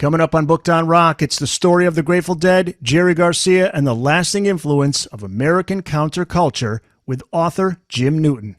Coming up on Booked on Rock, it's the story of the Grateful Dead, Jerry Garcia, and the lasting influence of American counterculture with author Jim Newton.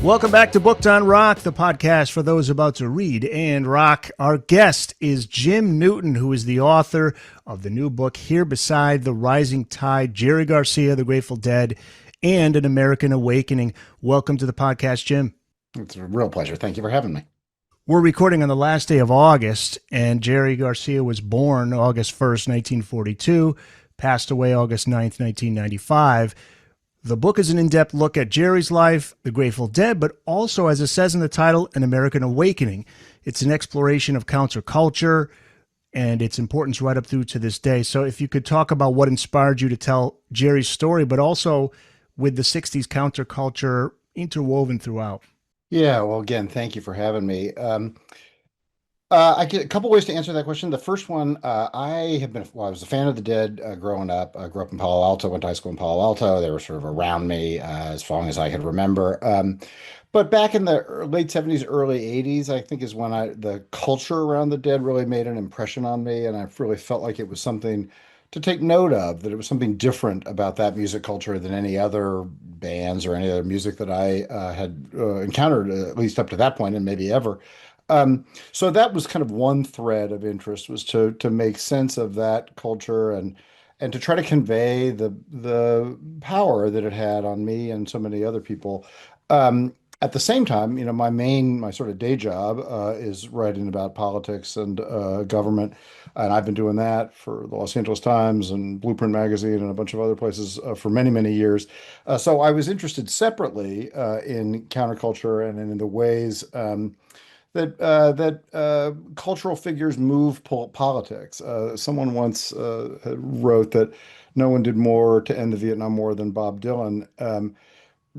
Welcome back to Booked on Rock, the podcast for those about to read and rock. Our guest is Jim Newton, who is the author of the new book, Here Beside the Rising Tide, Jerry Garcia, the Grateful Dead, and An American Awakening. Welcome to the podcast, Jim. It's a real pleasure. Thank you for having me. We're recording on the last day of August, and Jerry Garcia was born August 1st, 1942, passed away August 9th, 1995. The book is an in-depth look at Jerry's life, the Grateful Dead, but also, as it says in the title, An American Awakening. It's an exploration of counterculture and its importance right up through to this day. So if you could talk about what inspired you to tell Jerry's story, but also with the 60s counterculture interwoven throughout. Yeah, well, again, thank you for having me. I get a couple ways to answer that question. The first one, I was a fan of the Dead growing up. I grew up in Palo Alto, went to high school in Palo Alto. They were sort of around me as long as I could remember. But back in the late 70s, early 80s, I think is when the culture around the Dead really made an impression on me. And I really felt like it was something to take note of, that it was something different about that music culture than any other bands or any other music that I had encountered, at least up to that point, and maybe ever. So that was kind of one thread of interest, was to make sense of that culture and to try to convey the power that it had on me and so many other people. At the same time, my sort of day job is writing about politics and government, and I've been doing that for the Los Angeles Times and Blueprint Magazine and a bunch of other places for many, many years. So I was interested separately in counterculture and in the ways that cultural figures move politics. Someone once wrote that no one did more to end the Vietnam War than Bob Dylan,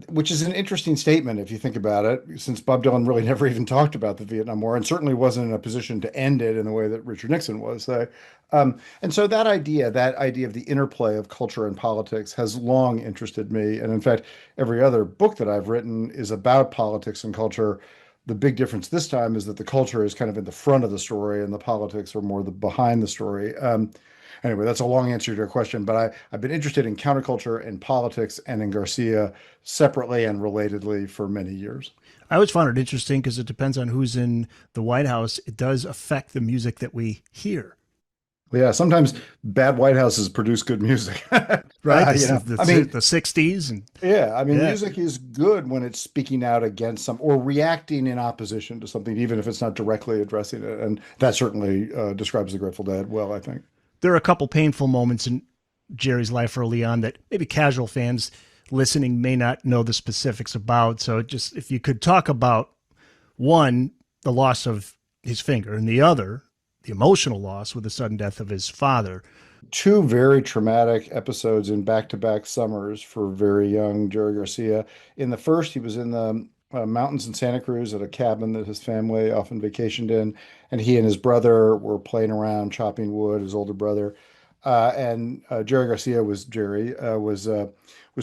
which is an interesting statement if you think about it, since Bob Dylan really never even talked about the Vietnam War and certainly wasn't in a position to end it in the way that Richard Nixon was. And so that idea of the interplay of culture and politics has long interested me. And in fact, every other book that I've written is about politics and culture. The big difference this time is that the culture is kind of in the front of the story and the politics are more behind the story. Anyway, that's a long answer to your question, but I've been interested in counterculture and politics and in Garcia separately and relatedly for many years. I always found it interesting because it depends on who's in the White House. It does affect the music that we hear. Yeah, sometimes bad White Houses produce good music. Right? The 60s. Music is good when it's speaking out against or reacting in opposition to something, even if it's not directly addressing it. And that certainly describes the Grateful Dead well, I think. There are a couple painful moments in Jerry's life early on that maybe casual fans listening may not know the specifics about. So just if you could talk about, one, the loss of his finger, and the other, the emotional loss with the sudden death of his father. Two very traumatic episodes in back-to-back summers for very young Jerry Garcia. In the first, he was in the mountains in Santa Cruz at a cabin that his family often vacationed in, and he and his brother were playing around chopping wood, his older brother. And Jerry Garcia was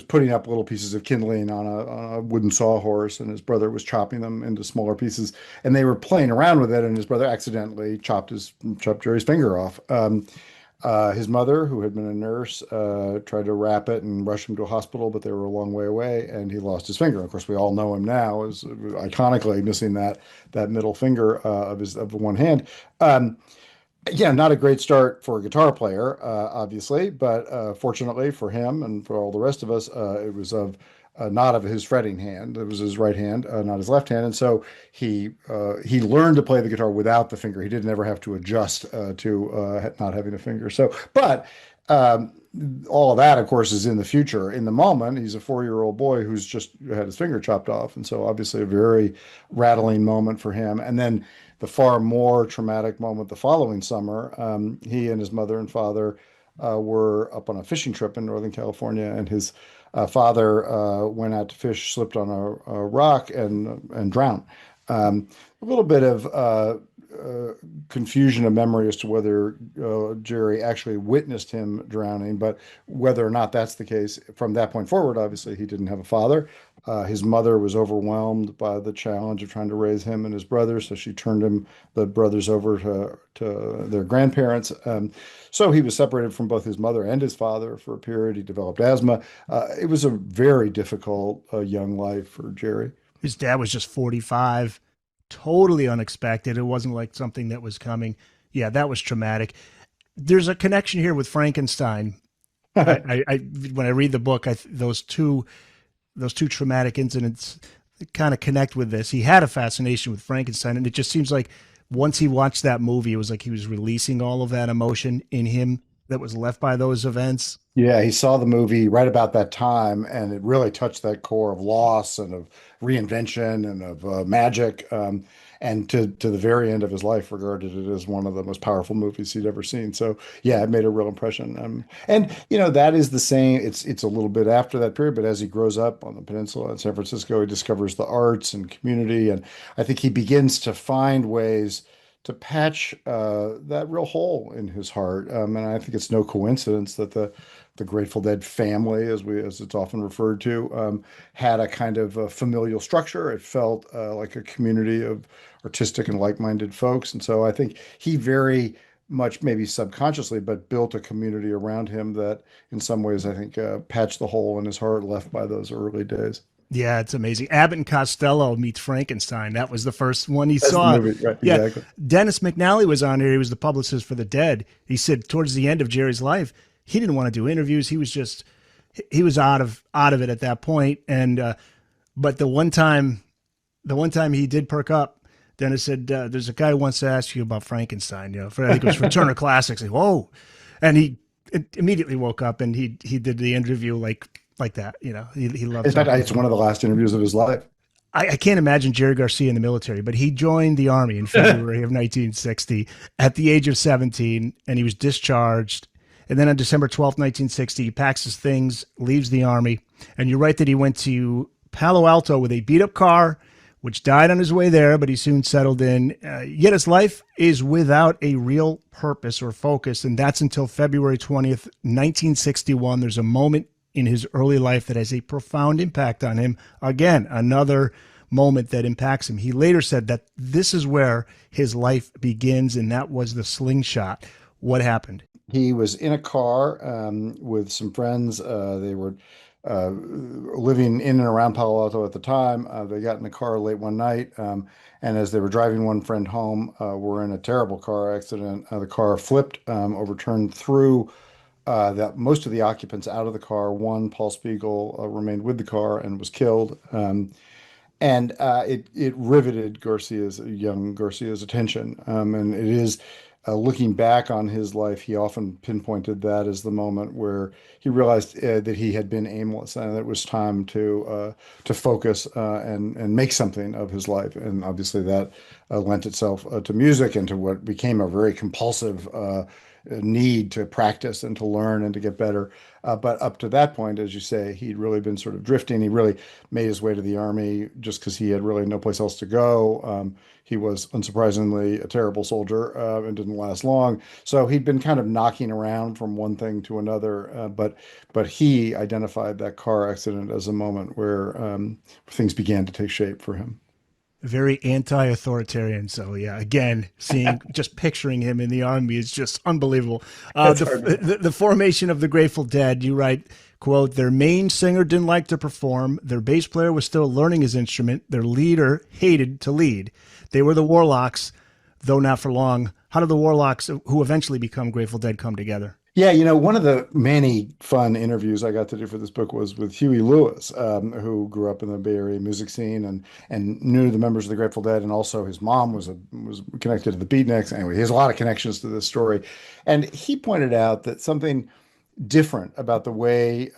putting up little pieces of kindling on a wooden sawhorse, and his brother was chopping them into smaller pieces. And they were playing around with it, and his brother accidentally chopped Jerry's finger off. His mother, who had been a nurse, tried to wrap it and rush him to a hospital, but they were a long way away, and he lost his finger. Of course, we all know him now as iconically missing that middle finger of one hand. Yeah, not a great start for a guitar player, obviously, but fortunately for him and for all the rest of us, it was not of his fretting hand. It was his right hand, not his left hand. And so he learned to play the guitar without the finger. He didn't ever have to adjust to not having a finger. But all of that, of course, is in the future. In the moment, he's a 4-year-old boy who's just had his finger chopped off. And so obviously a very rattling moment for him. And then the far more traumatic moment the following summer, he and his mother and father were up on a fishing trip in Northern California, and his father went out to fish, slipped on a rock, and drowned. A little bit of confusion of memory as to whether Jerry actually witnessed him drowning, but whether or not that's the case from that point forward, obviously he didn't have a father. His mother was overwhelmed by the challenge of trying to raise him and his brothers, so she turned the brothers over to their grandparents. So he was separated from both his mother and his father for a period. He developed asthma. It was a very difficult young life for Jerry. His dad was just 45, totally unexpected. It wasn't like something that was coming. Yeah, that was traumatic. There's a connection here with Frankenstein. I when I read the book, those two traumatic incidents kind of connect with this. He had a fascination with Frankenstein, and it just seems like once he watched that movie, it was like he was releasing all of that emotion in him that was left by those events. Yeah, he saw the movie right about that time, and it really touched that core of loss and of reinvention and of magic. And to the very end of his life, regarded it as one of the most powerful movies he'd ever seen. So yeah, it made a real impression. And that is the same. It's a little bit after that period, but as he grows up on the peninsula in San Francisco, he discovers the arts and community, and I think he begins to find ways to patch that real hole in his heart. And I think it's no coincidence that the Grateful Dead family, as it's often referred to, had a kind of a familial structure. It felt like a community of artistic and like-minded folks, and so I think he very much, maybe subconsciously, but built a community around him that, in some ways, I think patched the hole in his heart left by those early days. Yeah, it's amazing. Abbott and Costello meets Frankenstein. That was the first one he That's the saw. movie, right? Yeah. Exactly. Dennis McNally was on here. He was the publicist for the Dead. He said towards the end of Jerry's life, he didn't want to do interviews. He was out of it at that point. And but the one time he did perk up, Dennis said, "There's a guy who wants to ask you about Frankenstein." I think it was for Turner Classics. Like, whoa, and he immediately woke up and he did the interview like that. He loved In fact, talking. it's one of the last interviews of his life. I can't imagine Jerry Garcia in the military, but he joined the Army in February of 1960 at the age of 17, and he was discharged. And then on December 12th, 1960, he packs his things, leaves the Army. And you're right that he went to Palo Alto with a beat up car, which died on his way there, but he soon settled in. Yet his life is without a real purpose or focus, and that's until February 20th, 1961. There's a moment in his early life that has a profound impact on him. Again, another moment that impacts him. He later said that this is where his life begins, and that was the slingshot. What happened? He was in a car with some friends. They were living in and around Palo Alto at the time. They got in the car late one night, and as they were driving one friend home, were in a terrible car accident. The car flipped, overturned through that most of the occupants out of the car. One, Paul Spiegel, remained with the car and was killed. And it riveted young Garcia's attention. And it is looking back on his life, he often pinpointed that as the moment where he realized that he had been aimless and it was time to focus and make something of his life. And obviously that lent itself to music and to what became a very compulsive need to practice and to learn and to get better. But up to that point, as you say, he'd really been sort of drifting. He really made his way to the Army just because he had really no place else to go. He was unsurprisingly a terrible soldier and didn't last long. So he'd been kind of knocking around from one thing to another. But he identified that car accident as a moment where things began to take shape for him. Very anti-authoritarian. So yeah, again, just picturing him in the Army is just unbelievable. The formation of the Grateful Dead, you write, quote, "Their main singer didn't like to perform. Their bass player was still learning his instrument. Their leader hated to lead. They were the Warlocks, though not for long." How did the Warlocks, who eventually become Grateful Dead, come together? Yeah, one of the many fun interviews I got to do for this book was with Huey Lewis, who grew up in the Bay Area music scene and knew the members of the Grateful Dead, and also his mom was connected to the Beatniks. Anyway, he has a lot of connections to this story, and he pointed out that something different about the way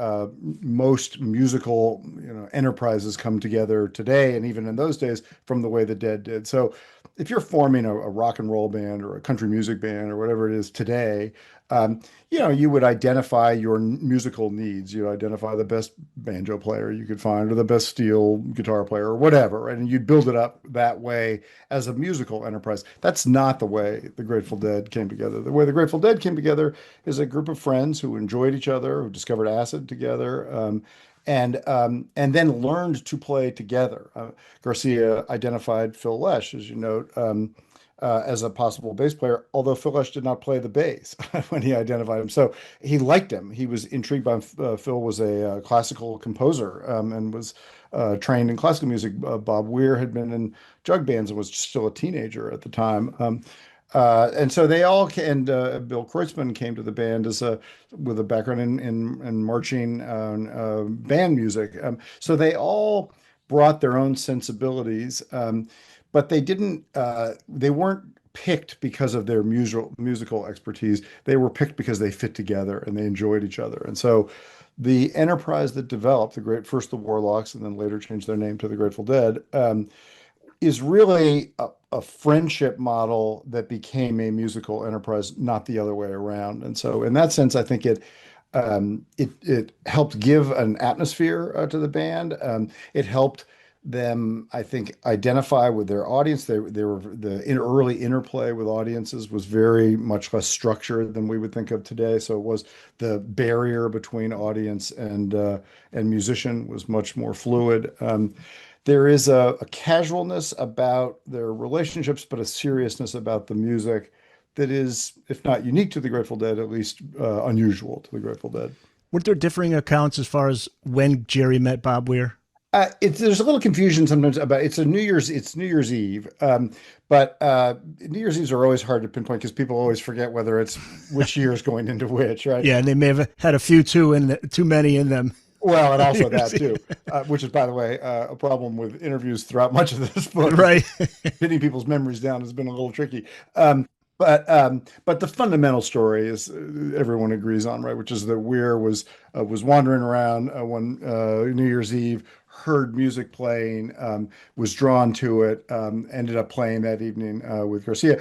most musical enterprises come together today, and even in those days, from the way the Dead did. So if you're forming a rock and roll band or a country music band or whatever it is today, Um, you would identify your musical needs. You identify the best banjo player you could find, or the best steel guitar player, or whatever, and you'd build it up that way as a musical enterprise. That's not the way the Grateful Dead came together. The way the Grateful Dead came together is a group of friends who enjoyed each other, who discovered acid together, and then learned to play together. Garcia identified Phil Lesh, as you note. As a possible bass player, although Phil Lesh did not play the bass when he identified him. So he liked him. He was intrigued by Phil was a classical composer and was trained in classical music. Bob Weir had been in jug bands and was still a teenager at the time. And so they all and Bill Kreutzmann came to the band as a with a background in marching band music. So they all brought their own sensibilities. But they weren't picked because of their musical expertise. They were picked because they fit together and they enjoyed each other. And so the enterprise that developed first the Warlocks and then later changed their name to the Grateful Dead, is really a friendship model that became a musical enterprise, not the other way around. And so in that sense, I think it helped give an atmosphere to the band. It helped them, I think, identify with their audience. They were early interplay with audiences was very much less structured than we would think of today. So it was the barrier between audience and musician was much more fluid. There is a casualness about their relationships, but a seriousness about the music that is, if not unique to the Grateful Dead, at least unusual to the Grateful Dead. Weren't there differing accounts as far as when Jerry met Bob Weir? There's a little confusion sometimes about it's New Year's Eve, but New Year's Eves are always hard to pinpoint because people always forget whether it's which year is going into which, right? Yeah, and they may have had a few too many in them. Well, and also that too, which is, by the way, a problem with interviews throughout much of this book. Right. Pinning people's memories down has been a little tricky. But the fundamental story is everyone agrees on, right? Which is that Weir was wandering around one New Year's Eve, heard music playing, was drawn to it, ended up playing that evening with Garcia.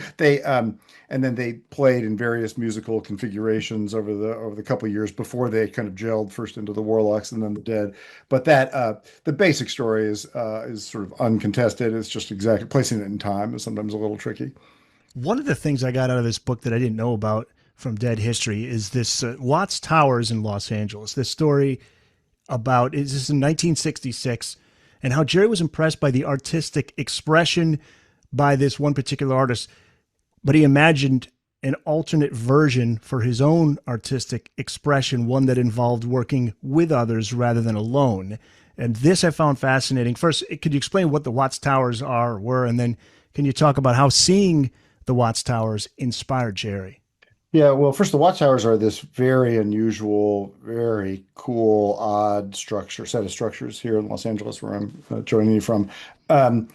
And then they played in various musical configurations over the couple of years before they kind of gelled first into the Warlocks and then the Dead. But the basic story is sort of uncontested. It's just exactly placing it in time is sometimes a little tricky. One of the things I got out of this book that I didn't know about from Dead history is this Watts Towers in Los Angeles. This story about is this in 1966 and how Jerry was impressed by the artistic expression by this one particular artist, but he imagined an alternate version for his own artistic expression, one that involved working with others rather than alone. And this I found fascinating. First, could you explain what the Watts Towers were, and then can you talk about how seeing the Watts Towers inspired Jerry? Yeah, well, first, the Watchtowers are this very unusual, very cool, odd set of structures here in Los Angeles, where I'm joining you from. Um,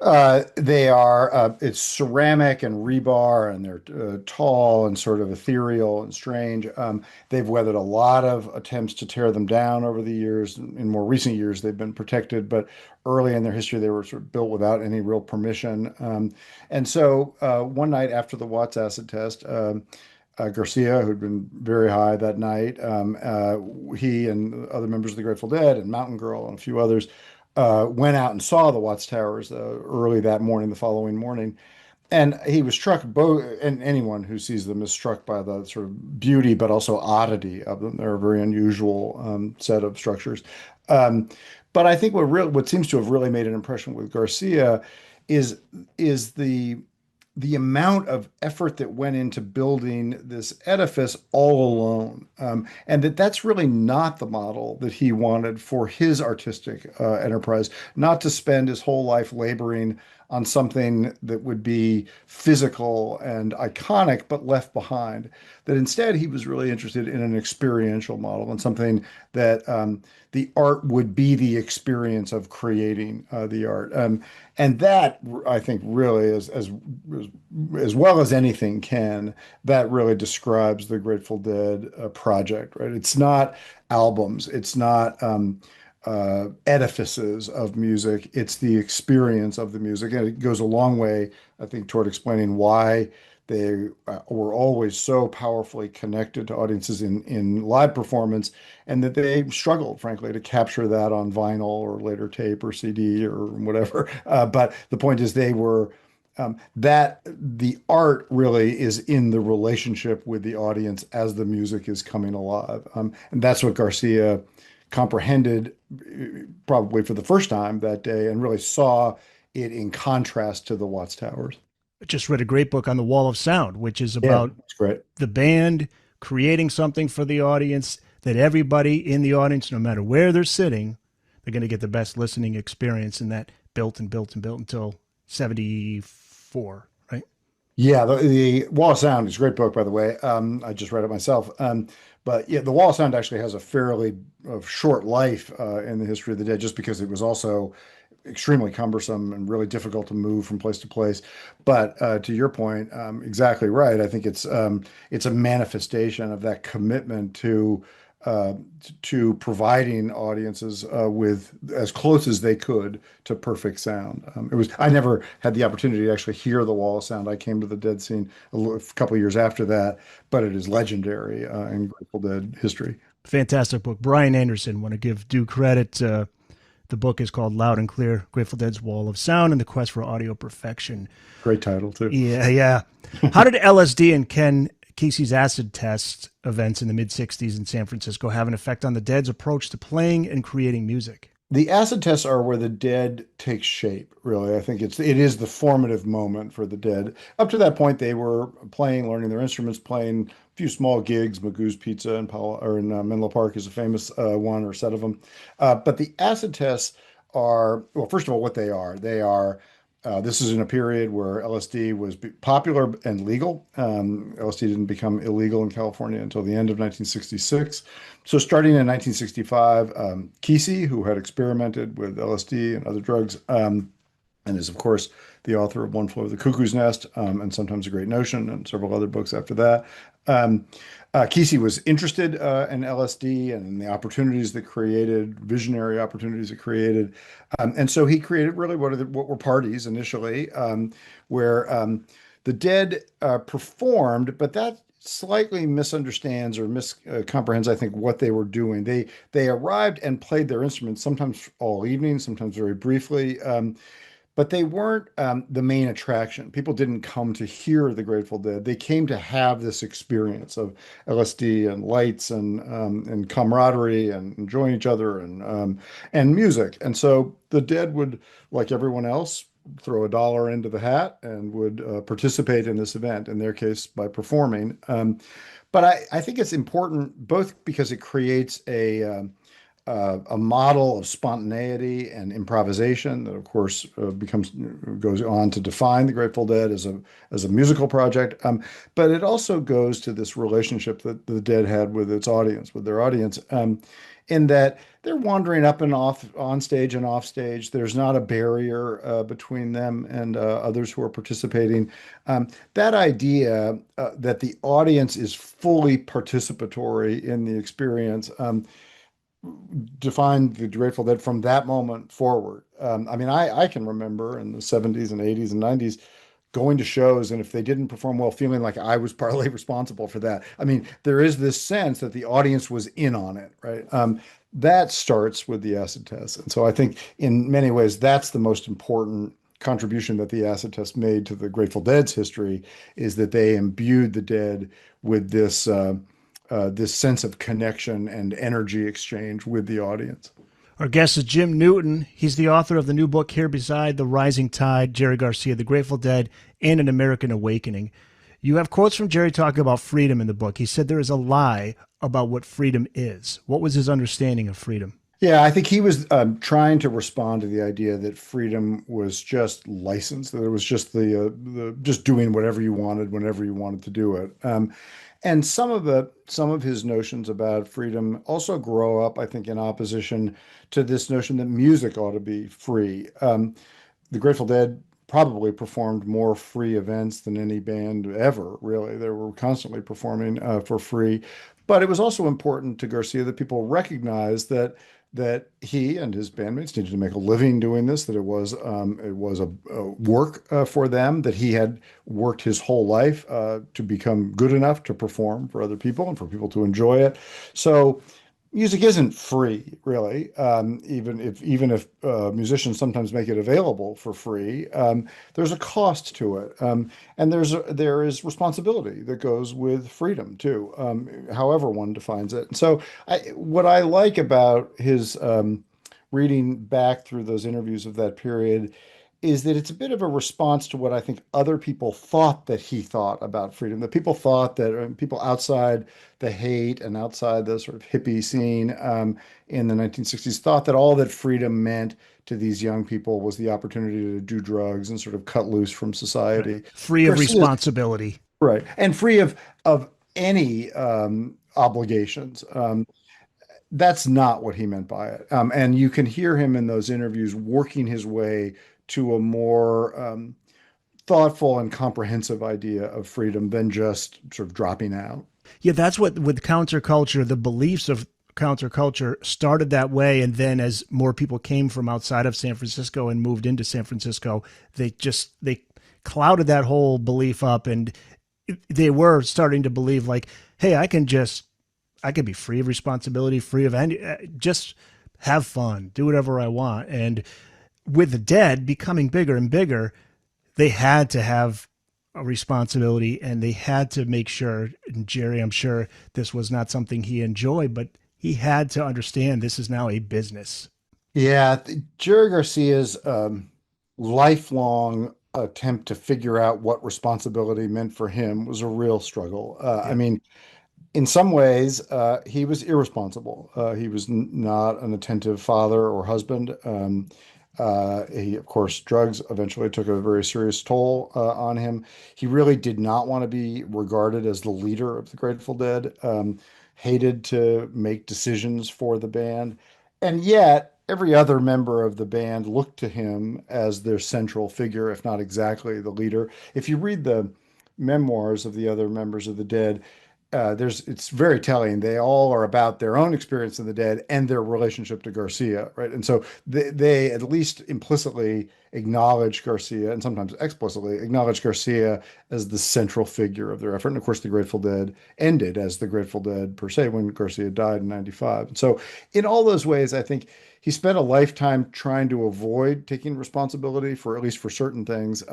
it's ceramic and rebar, and they're tall and sort of ethereal and strange. They've weathered a lot of attempts to tear them down over the years. In more recent years, they've been protected, but early in their history, they were sort of built without any real permission. And so one night after the Watts acid test, Garcia, who'd been very high that night, he and other members of the Grateful Dead and Mountain Girl and a few others went out and saw the Watts Towers early that morning, the following morning. And he was struck, and anyone who sees them is struck by the sort of beauty, but also oddity of them. They're a very unusual set of structures. But I think what seems to have really made an impression with Garcia is the amount of effort that went into building this edifice all alone, and that's really not the model that he wanted for his artistic enterprise. Not to spend his whole life laboring on something that would be physical and iconic, but left behind. That instead he was really interested in an experiential model and something that the art would be the experience of creating the art. And that, I think, really is as well as anything can, that really describes the Grateful Dead project, right? It's not albums, it's not edifices of music, it's the experience of the music. And it goes a long way, I think, toward explaining why They were always so powerfully connected to audiences in live performance, and that they struggled, frankly, to capture that on vinyl or later tape or CD or whatever. But the point is, they were that the art really is in the relationship with the audience as the music is coming alive. And that's what Garcia comprehended probably for the first time that day and really saw it in contrast to the Watchtowers. I just read a great book on the Wall of Sound, which is Yeah, about that's great. the band creating something for the audience that everybody in the audience, no matter where they're sitting, they're going to get the best listening experience. And that built and built and built until 74, right? Yeah, the Wall of Sound is a great book, by the way. I just read it myself. But yeah, the Wall of Sound actually has a fairly short life in the history of the dead, just because it was also extremely cumbersome and really difficult to move from place to place. But to your point, exactly right. I think it's a manifestation of that commitment uh, to providing audiences with as close as they could to perfect sound. It was I never had the opportunity to actually hear the Wall of Sound. I came to the Dead scene a couple of years after that, but it is legendary in Grateful Dead history. Fantastic book. Brian Anderson, want to give due credit. The book is called Loud and Clear, Grateful Dead's Wall of Sound and the Quest for Audio Perfection. Great title too. Yeah, yeah. How did LSD and Ken Kesey's acid test events in the mid 60s in San Francisco have an effect on the Dead's approach to playing and creating music? The acid tests are where the Dead takes shape, really. I think it is the formative moment for the Dead. Up to that point, they were playing, learning their instruments, playing a few small gigs. Magoo's Pizza in Menlo Park is a famous one or set of them. But the acid tests are, well, first of all, what they are. This is in a period where LSD was popular and legal. LSD didn't become illegal in California until the end of 1966. So starting in 1965, Kesey, who had experimented with LSD and other drugs, and is, of course, the author of One Flew Over the Cuckoo's Nest, and Sometimes a Great Notion, and several other books after that. Um, Kesey was interested in LSD and in the opportunities that created, visionary opportunities it created. And so he created really what were parties initially, where the Dead performed, but that slightly misunderstands or miscomprehends, I think, what they were doing. They arrived and played their instruments, sometimes all evening, sometimes very briefly. But they weren't the main attraction. People didn't come to hear the Grateful Dead. They came to have this experience of LSD and lights and camaraderie and enjoying each other and music. And so the Dead would, like everyone else, throw a dollar into the hat and would participate in this event, in their case, by performing. But I think it's important both because it creates a model of spontaneity and improvisation that, of course, goes on to define the Grateful Dead as a musical project. But it also goes to this relationship that the Dead had with their audience, in that they're wandering up and off on stage and off stage. There's not a barrier between them and others who are participating. That idea that the audience is fully participatory in the experience. Defined the Grateful Dead from that moment forward. I mean, I can remember in the 70s and 80s and 90s going to shows, and if they didn't perform well, feeling like I was partly responsible for that. I mean, there is this sense that the audience was in on it, right? That starts with the acid test. And so I think in many ways, that's the most important contribution that the acid test made to the Grateful Dead's history, is that they imbued the Dead with this sense of connection and energy exchange with the audience. Our guest is Jim Newton. He's the author of the new book, Here Beside the Rising Tide, Jerry Garcia, The Grateful Dead, and An American Awakening. You have quotes from Jerry talking about freedom in the book. He said there is a lie about what freedom is. What was his understanding of freedom? Yeah, I think he was trying to respond to the idea that freedom was just license, that it was just the just doing whatever you wanted whenever you wanted to do it. And some of his notions about freedom also grow up, I think, in opposition to this notion that music ought to be free. The Grateful Dead probably performed more free events than any band ever, really. They were constantly performing for free. But it was also important to Garcia that people recognize that he and his bandmates needed to make a living doing this, that it was a work for them, that he had worked his whole life to become good enough to perform for other people and for people to enjoy it. So music isn't free, really. Even if musicians sometimes make it available for free, there's a cost to it, and there is responsibility that goes with freedom too, however one defines it. And so, what I like about his reading back through those interviews of that period is that it's a bit of a response to what I think other people thought that he thought about freedom. That people thought that people outside the hate and outside the sort of hippie scene in the 1960s thought that all that freedom meant to these young people was the opportunity to do drugs and sort of cut loose from Right. society. Free of Garcia's responsibility. right, and free of any obligations. That's not what he meant by it. And you can hear him in those interviews working his way to a more thoughtful and comprehensive idea of freedom than just sort of dropping out. Yeah, that's what with counterculture, the beliefs of counterculture started that way. And then as more people came from outside of San Francisco and moved into San Francisco, they clouded that whole belief up, and they were starting to believe like, hey, I can be free of responsibility, free of any, just have fun, do whatever I want. And with the Dead becoming bigger and bigger, they had to have a responsibility, and they had to make sure, and Jerry, I'm sure this was not something he enjoyed, but he had to understand this is now a business. Yeah, Jerry Garcia's lifelong attempt to figure out what responsibility meant for him was a real struggle. I Yeah. mean, in some ways, he was irresponsible. He was not an attentive father or husband. Of course, drugs eventually took a very serious toll on him. He really did not want to be regarded as the leader of the Grateful Dead, hated to make decisions for the band. And yet, every other member of the band looked to him as their central figure, if not exactly the leader. If you read the memoirs of the other members of the Dead, it's very telling. They all are about their own experience in the Dead and their relationship to Garcia, right? And so they at least implicitly acknowledge Garcia, and sometimes explicitly acknowledge Garcia as the central figure of their effort. And of course, the Grateful Dead ended as the Grateful Dead per se when Garcia died in '95. And so in all those ways, I think he spent a lifetime trying to avoid taking responsibility for at least for certain things,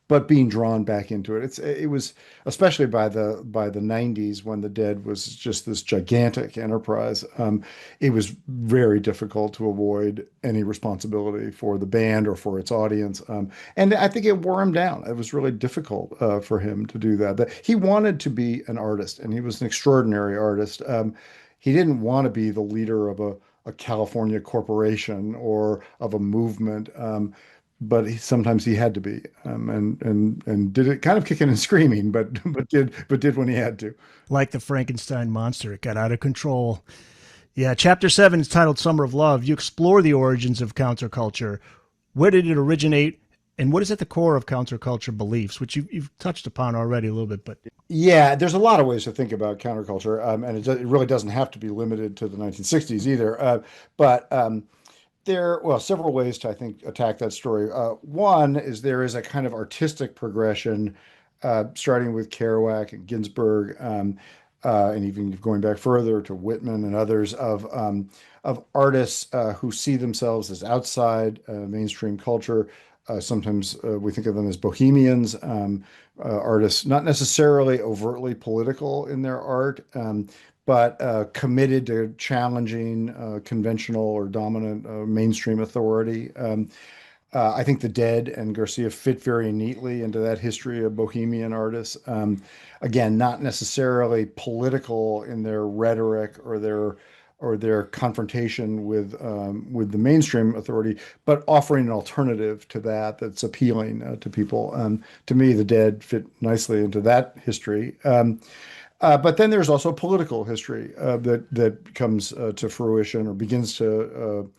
but being drawn back into it. It was especially by the '90s when the Dead was just this gigantic enterprise. It was very difficult to avoid any responsibility for the band or for its audience, and I think it wore him down. It was really difficult for him to do that. But he wanted to be an artist, and he was an extraordinary artist. He didn't want to be the leader of a California corporation or of a movement. But sometimes he had to be, and did it kind of kicking and screaming, but did when he had to. Like the Frankenstein monster, it got out of control. Yeah, chapter 7 is titled Summer of Love. You explore the origins of counterculture. Where did it originate? And what is at the core of counterculture beliefs, which you've touched upon already a little bit, but Yeah, there's a lot of ways to think about counterculture, and it really doesn't have to be limited to the 1960s either. But well, several ways to, I think, attack that story. One is there is a kind of artistic progression, starting with Kerouac and Ginsberg, and even going back further to Whitman and others of artists who see themselves as outside mainstream culture. Sometimes we think of them as bohemians, artists not necessarily overtly political in their art, but committed to challenging conventional or dominant mainstream authority. I think the Dead and Garcia fit very neatly into that history of bohemian artists. Again, not necessarily political in their rhetoric or their confrontation with the mainstream authority, but offering an alternative to that's appealing to people. To me, the Dead fit nicely into that history. But then there's also political history that comes to fruition or begins to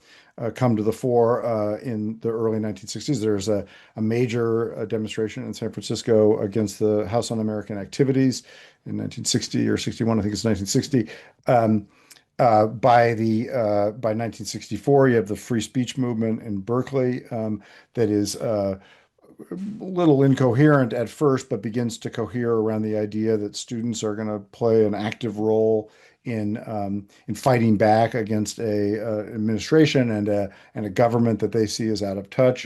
come to the fore in the early 1960s. There's a major demonstration in San Francisco against the House Un-American Activities in 1960 or 61. I think it's 1960. By 1964, you have the free speech movement in Berkeley that is little incoherent at first, but begins to cohere around the idea that students are going to play an active role in fighting back against a administration and a government that they see as out of touch.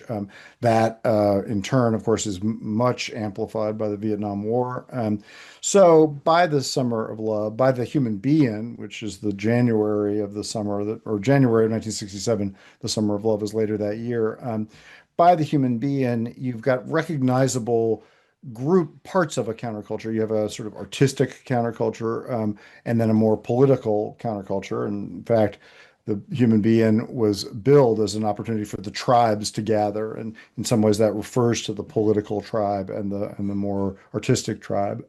That in turn, of course, is much amplified by the Vietnam War. So by the Summer of Love, by the Human Being, which is the January of the summer that, or January of 1967, the Summer of Love is later that year. By the Human Being, you've got recognizable group parts of a counterculture. You have a sort of artistic counterculture, and then a more political counterculture. And in fact, the Human Being was billed as an opportunity for the tribes to gather, and in some ways that refers to the political tribe and the more artistic tribe.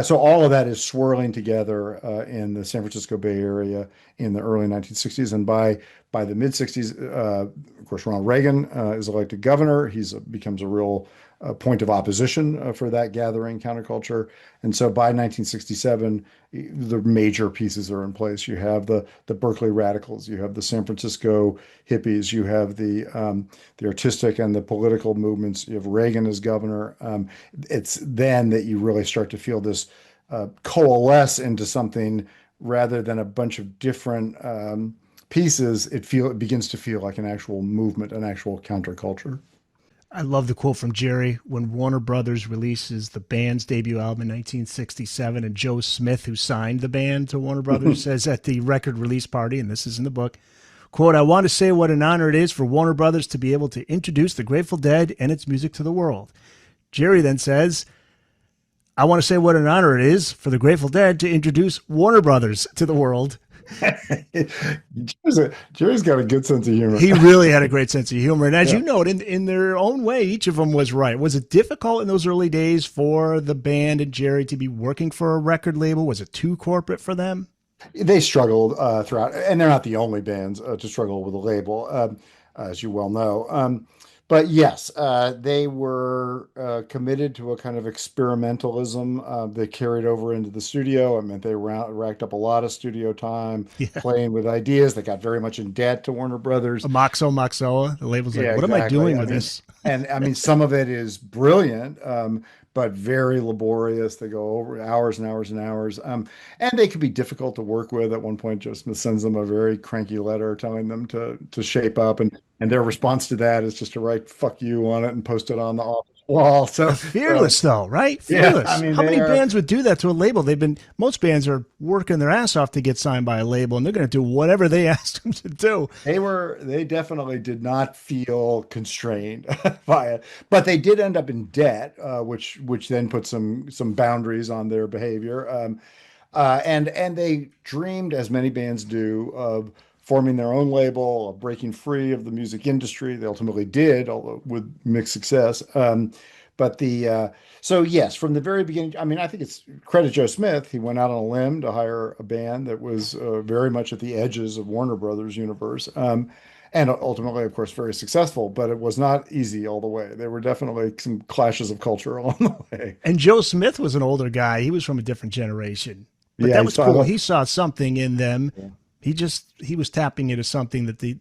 So all of that is swirling together in the San Francisco Bay Area in the early 1960s, and by the mid 60s, of course, Ronald Reagan is elected governor. He's becomes a real point of opposition for that gathering counterculture, and so by 1967, the major pieces are in place. You have the Berkeley radicals, you have the San Francisco hippies, you have the artistic and the political movements. You have Reagan as governor. It's then that you really start to feel this coalesce into something rather than a bunch of different pieces. It begins to feel like an actual movement, an actual counterculture. I love the quote from Jerry when Warner Brothers releases the band's debut album in 1967, and Joe Smith, who signed the band to Warner Brothers, says at the record release party, and this is in the book, quote, "I want to say what an honor it is for Warner Brothers to be able to introduce the Grateful Dead and its music to the world." Jerry then says, "I want to say what an honor it is for the Grateful Dead to introduce Warner Brothers to the world." Jerry's got a good sense of humor. He really had a great sense of humor. And as you note, in their own way, each of them was right. Was it difficult in those early days for the band and Jerry to be working for a record label? Was it too corporate for them? They struggled throughout, and they're not the only bands to struggle with a label, as you well know. But yes, they were committed to a kind of experimentalism that carried over into the studio. I mean, they racked up a lot of studio time playing with ideas. They got very much in debt to Warner Brothers. Moxoa. The label's like, Yeah, what am I exactly. doing with this? And I mean, some of it is brilliant, but very laborious. They go over hours and hours and hours. And they could be difficult to work with. At one point, Joe Smith sends them a very cranky letter telling them to shape up. And their response to that is just to write "fuck you" on it and post it on the office wall. So Fearless, though, right? Fearless. Yeah, I mean, how many bands would do that to a label? Most bands are working their ass off to get signed by a label, and they're going to do whatever they ask them to do. They definitely did not feel constrained by it, but they did end up in debt, which then put some boundaries on their behavior. And they dreamed, as many bands do, of forming their own label, of breaking free of the music industry. They ultimately did, although with mixed success. So yes, from the very beginning, I mean, I think it's credit Joe Smith. He went out on a limb to hire a band that was very much at the edges of Warner Brothers universe. And ultimately, of course, very successful, but it was not easy all the way. There were definitely some clashes of culture along the way. And Joe Smith was an older guy. He was from a different generation. But that was cool. He saw something in them. Yeah. He was tapping into something that the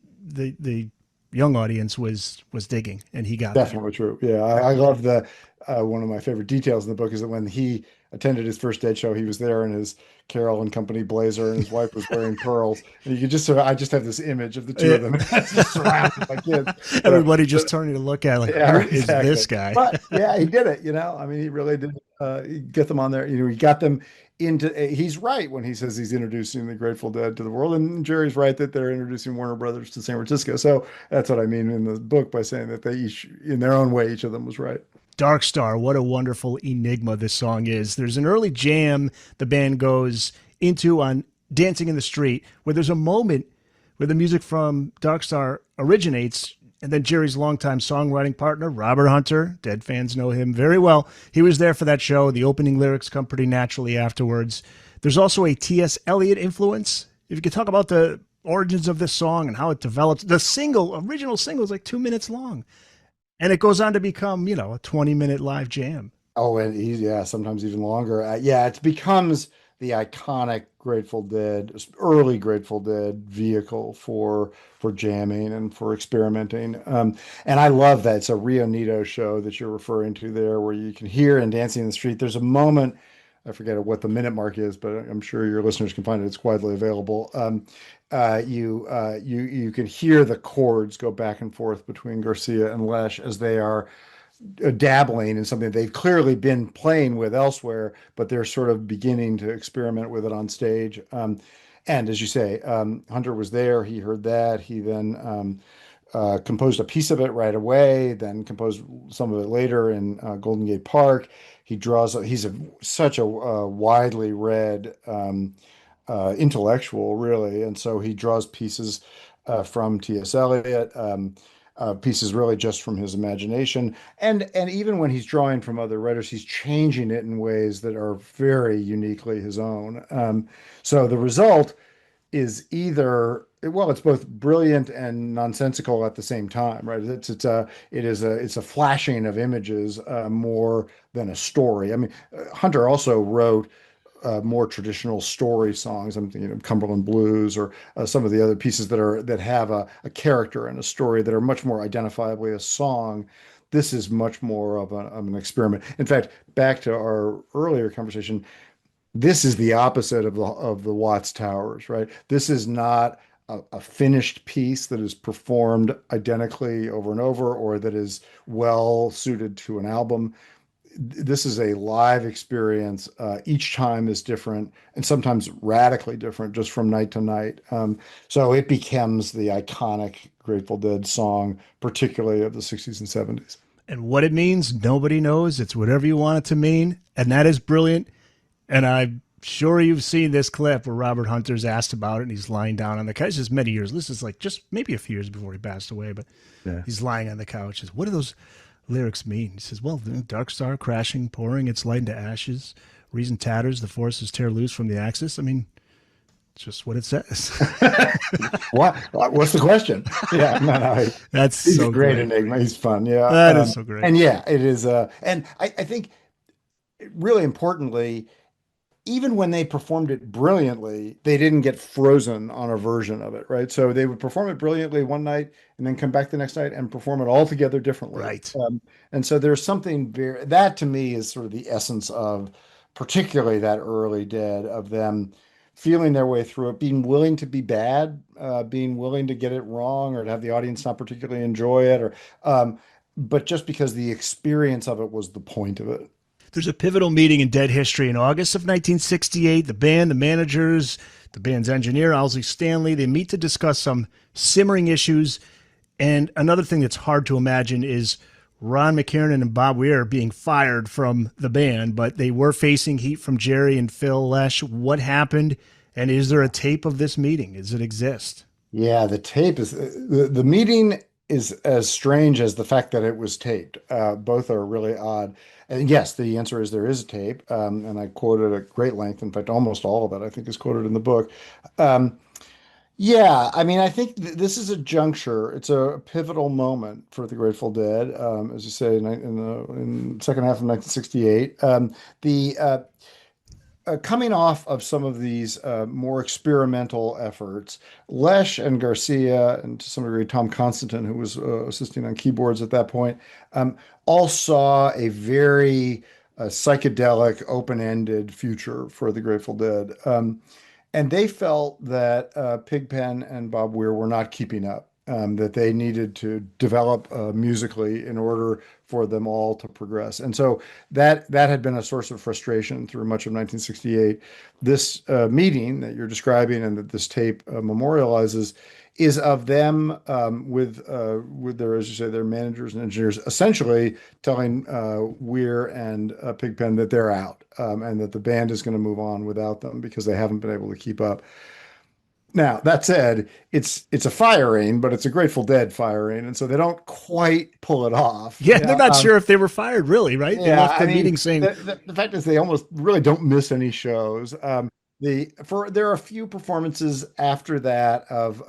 young audience was digging, and he got definitely true. Yeah, I love the one of my favorite details in the book is that when he attended his first Dead show, he was there in his Carroll and Company blazer, and his wife was wearing pearls. And you could I just have this image of the two of them just surrounded by kids. Everybody just turning to look at it like, who is this guy? But yeah, he did it. I mean, he really did get them on there. He got them into. He's right when he says he's introducing the Grateful Dead to the world, and Jerry's right that they're introducing Warner Brothers to San Francisco. So that's what I mean in the book by saying that they each, in their own way, each of them was right. Darkstar, what a wonderful enigma this song is. There's an early jam the band goes into on Dancing in the Street, where there's a moment where the music from Darkstar originates, And then Jerry's longtime songwriting partner, Robert Hunter, Dead fans know him very well. He was there for that show. The opening lyrics come pretty naturally afterwards. There's also a T.S. Eliot influence. If you could talk about the origins of this song and how it developed. The original single is like 2 minutes long. And it goes on to become, a 20-minute live jam. Oh, and yeah, sometimes even longer. Yeah, it becomes the iconic Grateful Dead, early Grateful Dead vehicle for jamming and for experimenting. And I love that it's a Rio Nito show that you're referring to there, where you can hear and dancing in the street. There's a moment, I forget what the minute mark is, but I'm sure your listeners can find it. It's widely available. You can hear the chords go back and forth between Garcia and Lesh as they are dabbling in something they've clearly been playing with elsewhere, but they're sort of beginning to experiment with it on stage. And as you say, Hunter was there. He heard that. He then composed a piece of it right away, then composed some of it later in Golden Gate Park. He's such a widely read intellectual, really. And so he draws pieces from T.S. Eliot. Pieces really just from his imagination. And even when he's drawing from other writers, he's changing it in ways that are very uniquely his own. So the result is it's both brilliant and nonsensical at the same time, right? It's a flashing of images more than a story. I mean, Hunter also wrote more traditional story songs. I'm thinking of Cumberland Blues or some of the other pieces that have a character and a story that are much more identifiably a song. This is much more of an experiment. In fact, back to our earlier conversation, this is the opposite of the Watts Towers, right? This is not a finished piece that is performed identically over and over, or that is well suited to an album. This is a live experience. Each time is different and sometimes radically different just from night to night. So it becomes the iconic Grateful Dead song, particularly of the 60s and 70s. And what it means, nobody knows. It's whatever you want it to mean. And that is brilliant. And I'm sure you've seen this clip where Robert Hunter's asked about it and he's lying down on the couch. This is many years. This is like just maybe a few years before he passed away, but yeah. He's lying on the couch. Says, what do those lyrics mean? He says, well, Darkstar crashing, pouring its light into ashes, reason tatters, the forces tear loose from the axis. I mean, it's just what it says. What's the question? Yeah, no. He's so a great enigma. He's fun. Yeah. That is so great. And yeah, it is. And I think really importantly, even when they performed it brilliantly, they didn't get frozen on a version of it, right? So they would perform it brilliantly one night and then come back the next night and perform it altogether differently. Right. And so there's something that to me is sort of the essence of particularly that early Dead, of them feeling their way through it, being willing to be bad, being willing to get it wrong or to have the audience not particularly enjoy it, but just because the experience of it was the point of it. There's a pivotal meeting in Dead history in August of 1968. The band, the managers, the band's engineer, Owsley Stanley, they meet to discuss some simmering issues. And another thing that's hard to imagine is Ron McKiernan and Bob Weir being fired from the band, but they were facing heat from Jerry and Phil Lesh. What happened? And is there a tape of this meeting? Does it exist? Yeah, the tape is the meeting is as strange as the fact that it was taped. Both are really odd. And yes, the answer is there is a tape, and I quoted at great length. In fact, almost all of it, I think, is quoted in the book. Yeah, I mean, I think this is a juncture. It's a pivotal moment for the Grateful Dead, as you say, in the second half of 1968. The coming off of some of these more experimental efforts, Lesh and Garcia, and to some degree Tom Constantin, who was assisting on keyboards at that point, all saw a very psychedelic, open-ended future for the Grateful Dead. And they felt that Pigpen and Bob Weir were not keeping up. That they needed to develop musically in order for them all to progress. And so that had been a source of frustration through much of 1968. This meeting that you're describing and that this tape memorializes is of them with their, as you say, their managers and engineers essentially telling Weir and Pigpen that they're out and that the band is going to move on without them because they haven't been able to keep up. Now, that said, it's a firing, but it's a Grateful Dead firing, and so they don't quite pull it off. Yeah, they're not sure if they were fired, really, right? They Yeah, left I the mean, meeting saying, the fact is they almost really don't miss any shows. There are a few performances after that of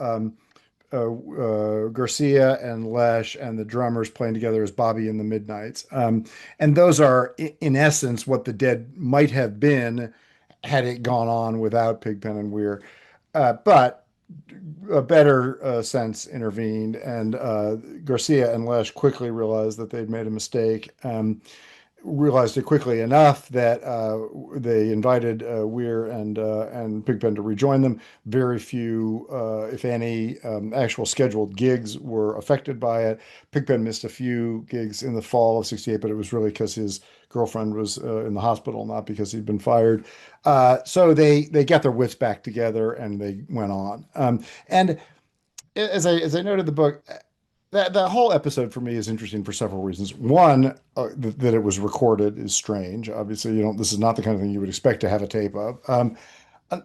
Garcia and Lesh and the drummers playing together as Bobby and the Midnights. And those are, in essence, what the Dead might have been had it gone on without Pigpen and Weir. But a better sense intervened, and Garcia and Lesh quickly realized that they'd made a mistake. Realized it quickly enough that they invited Weir and Pigpen to rejoin them. Very few, if any, actual scheduled gigs were affected by it. Pigpen missed a few gigs in the fall of '68, but it was really because his girlfriend was in the hospital, not because he'd been fired. So they got their wits back together and they went on. And as I noted in the book, that whole episode for me is interesting for several reasons. One, that it was recorded is strange. Obviously, you don't. This is not the kind of thing you would expect to have a tape of.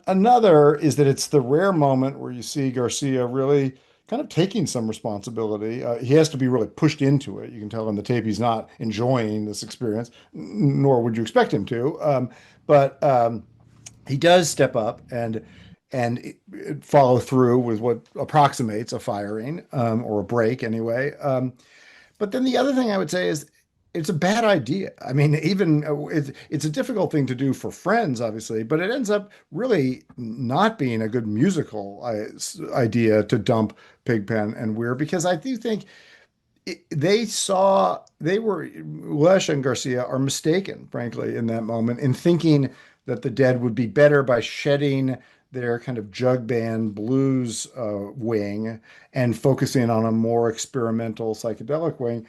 Another is that it's the rare moment where you see Garcia really kind of taking some responsibility. He has to be really pushed into it. You can tell in the tape he's not enjoying this experience, nor would you expect him to. But he does step up and follow through with what approximates a firing or a break anyway. But then the other thing I would say is it's a bad idea. I mean, even it's a difficult thing to do for friends, obviously, but it ends up really not being a good musical idea to dump Pigpen and Weir because I do think they were Lesh and Garcia are mistaken, frankly, in that moment in thinking that the Dead would be better by shedding their kind of jug band blues wing and focusing on a more experimental psychedelic wing.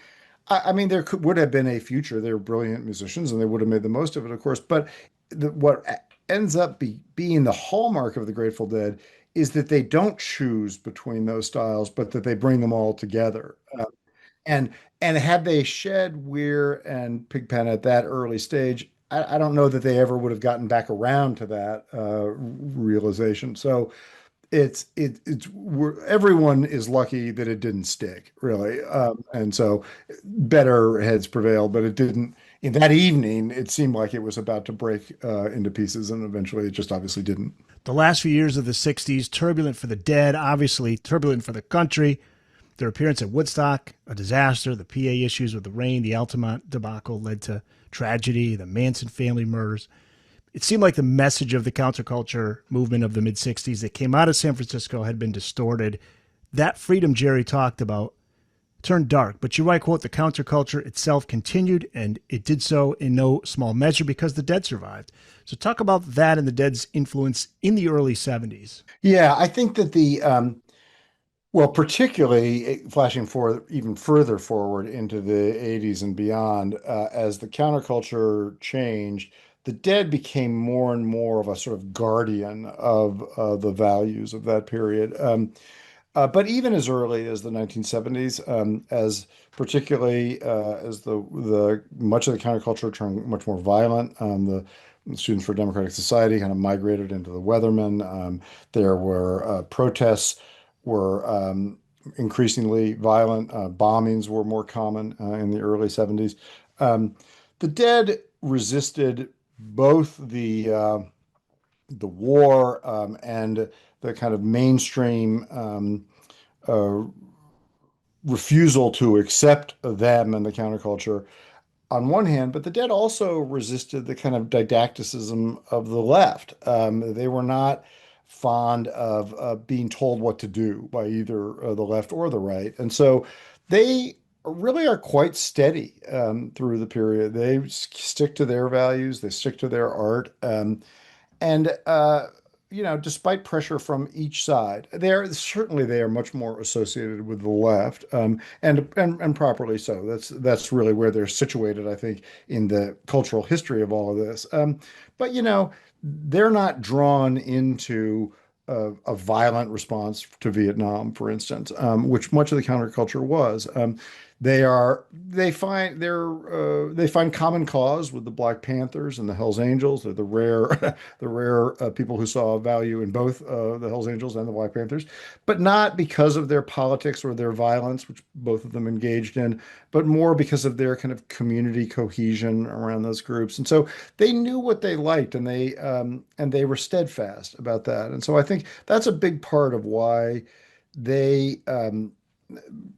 I mean, would have been a future. They were brilliant musicians and they would have made the most of it, of course. But what ends up being the hallmark of the Grateful Dead is that they don't choose between those styles, but that they bring them all together. And and had they shed Weir and Pigpen at that early stage, I don't know that they ever would have gotten back around to that realization. So everyone is lucky that it didn't stick, really. And so better heads prevailed, but it didn't. In that evening, it seemed like it was about to break into pieces, and eventually it just obviously didn't. the last few years of the 60s, turbulent for the Dead, obviously turbulent for the country. Their appearance at Woodstock, a disaster. The PA issues with the rain, the Altamont debacle led to tragedy, the Manson family murders. It seemed like the message of the counterculture movement of the mid 60s that came out of San Francisco had been distorted. That freedom Jerry talked about turned dark. But you write, quote, the counterculture itself continued, and it did so in no small measure because the Dead survived. So talk about that and the Dead's influence in the early 70s. Yeah, I think that well, particularly flashing forward even further forward into the 80s and beyond, as the counterculture changed, the Dead became more and more of a sort of guardian of the values of that period. But even as early as the 1970s, as particularly as the much of the counterculture turned much more violent, the Students for Democratic Society kind of migrated into the Weathermen. There were protests were increasingly violent. Bombings were more common in the early 70s. Um, the Dead resisted both the war and the kind of mainstream uh, refusal to accept them and the counterculture on one hand, but the Dead also resisted the kind of didacticism of the left. They were not fond of being told what to do by either the left or the right. And so they really are quite steady through the period. They stick to their values, they stick to their art. And despite pressure from each side, they are much more associated with the left, and properly so. That's really where they're situated, I think, in the cultural history of all of this. But they're not drawn into a violent response to Vietnam, for instance, which much of the counterculture was. They find common cause with the Black Panthers and the Hells Angels. They're the rare the rare people who saw value in both the Hells Angels and the Black Panthers, but not because of their politics or their violence, which both of them engaged in, but more because of their kind of community cohesion around those groups. And so they knew what they liked, and they were steadfast about that. And so I think that's a big part of why they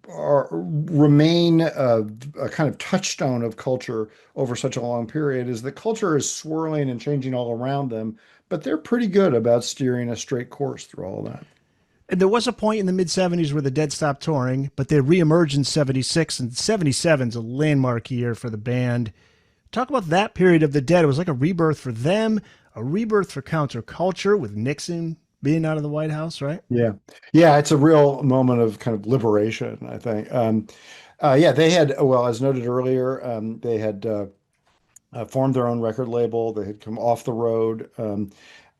remain a kind of touchstone of culture over such a long period, is that culture is swirling and changing all around them, but they're pretty good about steering a straight course through all of that. And there was a point in the mid 70s where the Dead stopped touring, but they reemerged in 76, and 77 is a landmark year for the band. Talk about that period of the Dead. It was like a rebirth for them, a rebirth for counterculture with Nixon being out of the White House, right? Yeah. Yeah, it's a real moment of kind of liberation, I think. Yeah, they had, well, as noted earlier, they had formed their own record label. They had come off the road.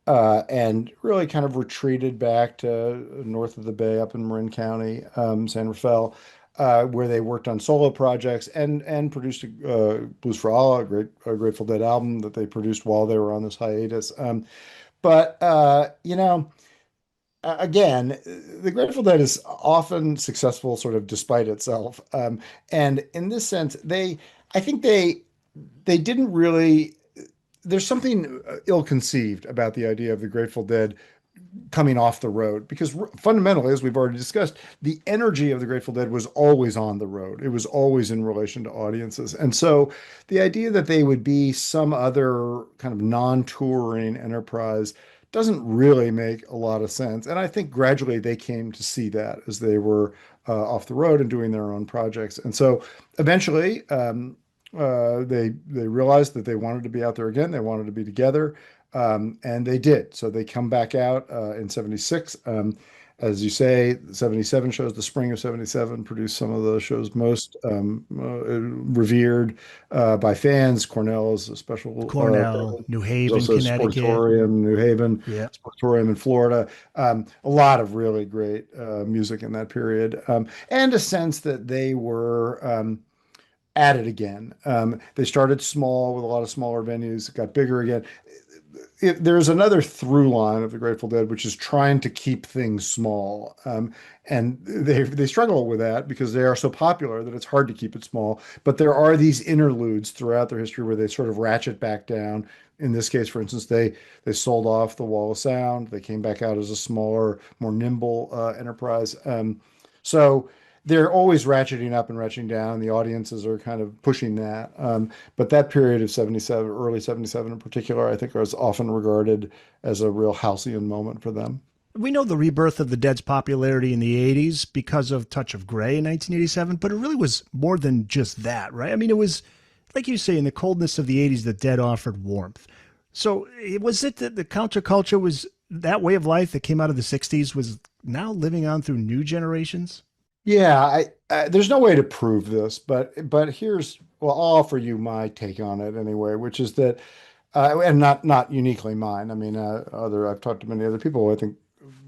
And really kind of retreated back to north of the Bay up in Marin County, San Rafael, where they worked on solo projects and produced Blues for Allah, a Grateful Dead album that they produced while they were on this hiatus. But again, the Grateful Dead is often successful, sort of despite itself. And in this sense, I think they didn't really. There's something ill-conceived about the idea of the Grateful Dead coming off the road, because fundamentally, as we've already discussed, the energy of the Grateful Dead was always on the road. It was always in relation to audiences. And so the idea that they would be some other kind of non-touring enterprise doesn't really make a lot of sense. And I think gradually they came to see that as they were off the road and doing their own projects. And so eventually, they realized that they wanted to be out there again. They wanted to be together, and they did. So they come back out in 76. As you say, 77 shows, the spring of 77, produced some of the shows most revered by fans. Cornell is a special Cornell, New there's Haven, also Connecticut. Sportatorium, New Haven, Yeah. Sportatorium in Florida. A lot of really great music in that period, and a sense that they were at it again. They started small with a lot of smaller venues, got bigger again. There's another through line of the Grateful Dead, which is trying to keep things small. And they struggle with that because they are so popular that it's hard to keep it small. But there are these interludes throughout their history where they sort of ratchet back down. In this case, for instance, they sold off the Wall of Sound. They came back out as a smaller, more nimble enterprise. So they're always ratcheting up and ratcheting down. The audiences are kind of pushing that. But that period of 77, early 77 in particular, I think is often regarded as a real halcyon moment for them. We know the rebirth of the Dead's popularity in the 80s because of Touch of Grey in 1987, but it really was more than just that, right? I mean, it was, like you say, in the coldness of the 80s, the Dead offered warmth. So was it that the counterculture was that way of life that came out of the 60s was now living on through new generations? Yeah, there's no way to prove this, but here's well, I'll offer you my take on it anyway, which is that, and not uniquely mine. I mean, other I've talked to many other people who I think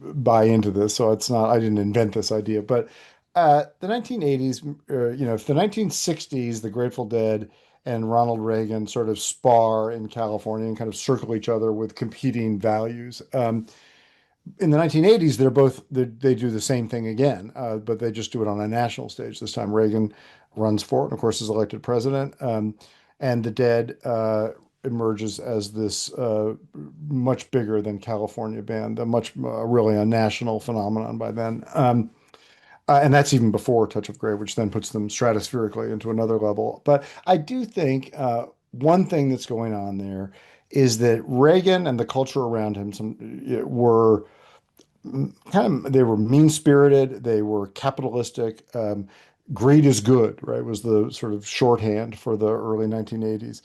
buy into this, so it's not I didn't invent this idea, but the 1980s, if the 1960s, the Grateful Dead and Ronald Reagan sort of spar in California and kind of circle each other with competing values. In the 1980s, they do the same thing again, but they just do it on a national stage. This time, Reagan runs for it, and of course, is elected president. And the Dead emerges as this much bigger than California band, really a national phenomenon by then. And that's even before Touch of Grey, which then puts them stratospherically into another level. But I do think one thing that's going on there is that Reagan and the culture around him were they were mean-spirited, they were capitalistic. Greed is good, right? Was the sort of shorthand for the early 1980s.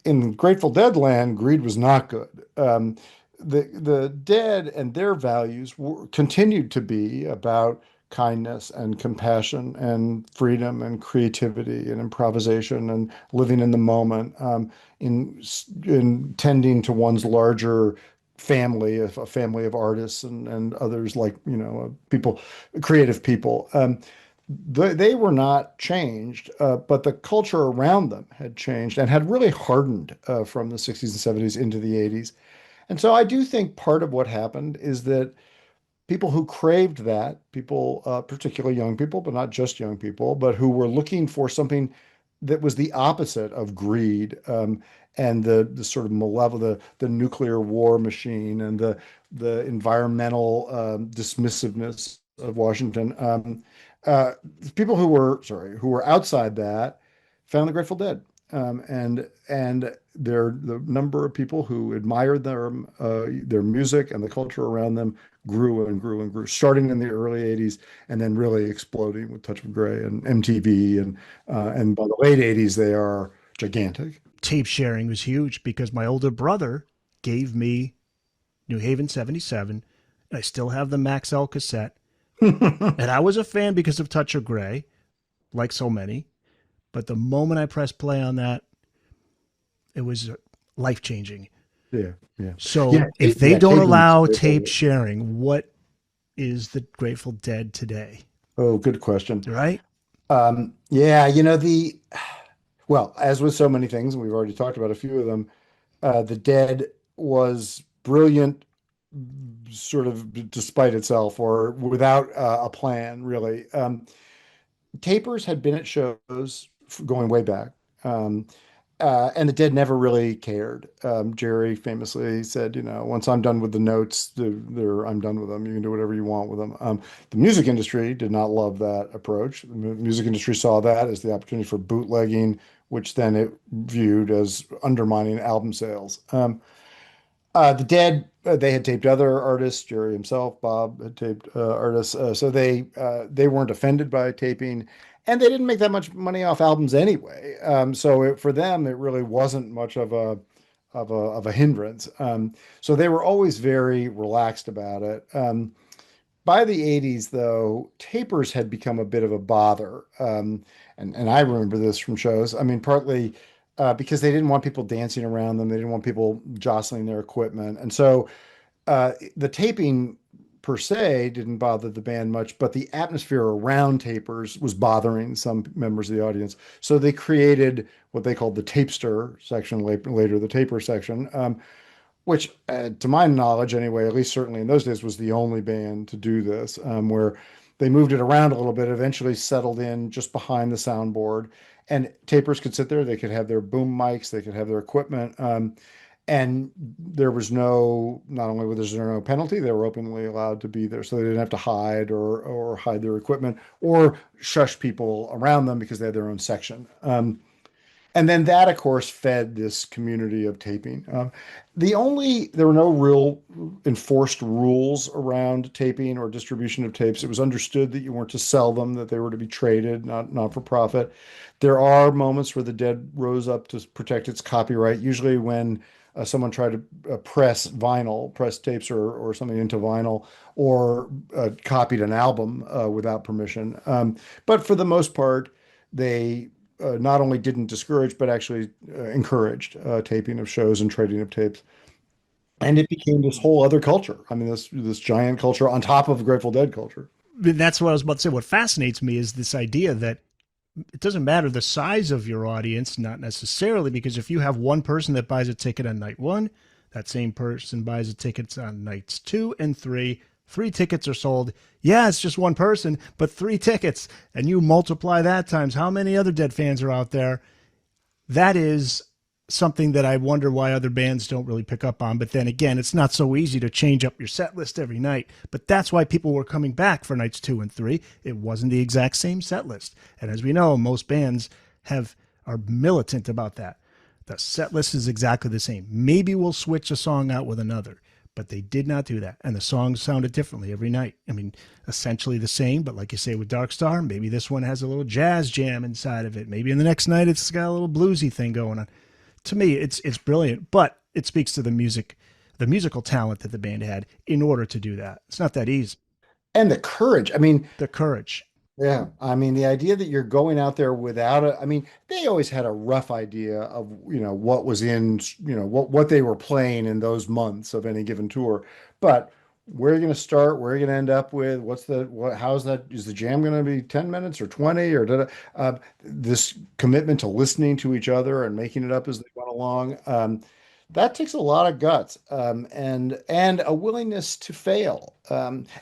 In Grateful Dead land, greed was not good. The Dead and their values continued to be about kindness and compassion and freedom and creativity and improvisation and living in the moment, in tending to one's larger family, a family of artists and others like, people, creative people. they were not changed, but the culture around them had changed and had really hardened from the 60s and 70s into the 80s. And so I do think part of what happened is that people who craved that, people, particularly young people, but not just young people, but who were looking for something that was the opposite of greed, and the sort of malevolent, the nuclear war machine, and the environmental dismissiveness of Washington. Uh, People who were, sorry, who were outside that found the Grateful Dead. And the number of people who admired their music and the culture around them grew and grew and grew, starting in the early 80s and then really exploding with Touch of Grey and MTV, and by the late 80s they are gigantic. Tape sharing was huge because my older brother gave me New Haven 77, and I still have the Max L cassette. And I was a fan because of Touch of Grey, like so many. But the moment I pressed play on that, it was life changing. Yeah, yeah, So yeah, if they yeah. don't Taping was allow great. tape sharing, what is the Grateful Dead today? Oh, good question. Right? Yeah, well, as with so many things, and we've already talked about a few of them, the Dead was brilliant, sort of despite itself or without a plan, really. Tapers had been at shows going way back. Um, and the Dead never really cared. Jerry famously said, once I'm done with the notes, I'm done with them. You can do whatever you want with them. The music industry did not love that approach. The music industry saw that as the opportunity for bootlegging, which then it viewed as undermining album sales. The Dead, they had taped other artists. Jerry himself, Bob, had taped artists. So they weren't offended by taping, and they didn't make that much money off albums anyway. For them, it really wasn't much of a hindrance. So they were always very relaxed about it. By the 80s, though, tapers had become a bit of a bother. And I remember this from shows. I mean, partly because they didn't want people dancing around them, they didn't want people jostling their equipment. And so the taping per se didn't bother the band much, but the atmosphere around tapers was bothering some members of the audience. So they created what they called the tapester section, later the taper section, which, to my knowledge anyway, at least certainly in those days, was the only band to do this, where they moved it around a little bit, eventually settled in just behind the soundboard. And tapers could sit there, they could have their boom mics, they could have their equipment. And there was not only was there no penalty, they were openly allowed to be there. So they didn't have to hide or hide their equipment or shush people around them because they had their own section. And then that, of course, fed this community of taping. There were no real enforced rules around taping or distribution of tapes. It was understood that you weren't to sell them, that they were to be traded, not for profit. There are moments where the Dead rose up to protect its copyright, usually when someone tried to press tapes or something into vinyl, or copied an album without permission. But for the most part, they not only didn't discourage, but actually encouraged taping of shows and trading of tapes. And it became this whole other culture. I mean, this giant culture on top of Grateful Dead culture. That's what I was about to say. What fascinates me is this idea that it doesn't matter the size of your audience, not necessarily, because if you have one person that buys a ticket on night one, that same person buys a ticket on nights 2 and 3. 3 tickets are sold. Yeah, it's just one person, but 3 tickets. And you multiply that times how many other Dead fans are out there. That is something that I wonder why other bands don't really pick up on. But then again, it's not so easy to change up your set list every night. But that's why people were coming back for nights 2 and 3. It wasn't the exact same set list. And as we know, most bands are militant about that. The set list is exactly the same. Maybe we'll switch a song out with another, but they did not do that. And the songs sounded differently every night. I mean, essentially the same, but like you say with Darkstar, maybe this one has a little jazz jam inside of it. Maybe in the next night it's got a little bluesy thing going on. To me, it's brilliant, but it speaks to the musical talent that the band had in order to do that. It's not that easy. And the courage. I mean, The courage. yeah, I mean, the idea that you're going out there I mean, they always had a rough idea of, what was in, what they were playing in those months of any given tour. But where are you going to start? Where are you going to end up with? How's that? Is the jam going to be 10 minutes or 20 or this commitment to listening to each other and making it up as they went along. That takes a lot of guts, and a willingness to fail.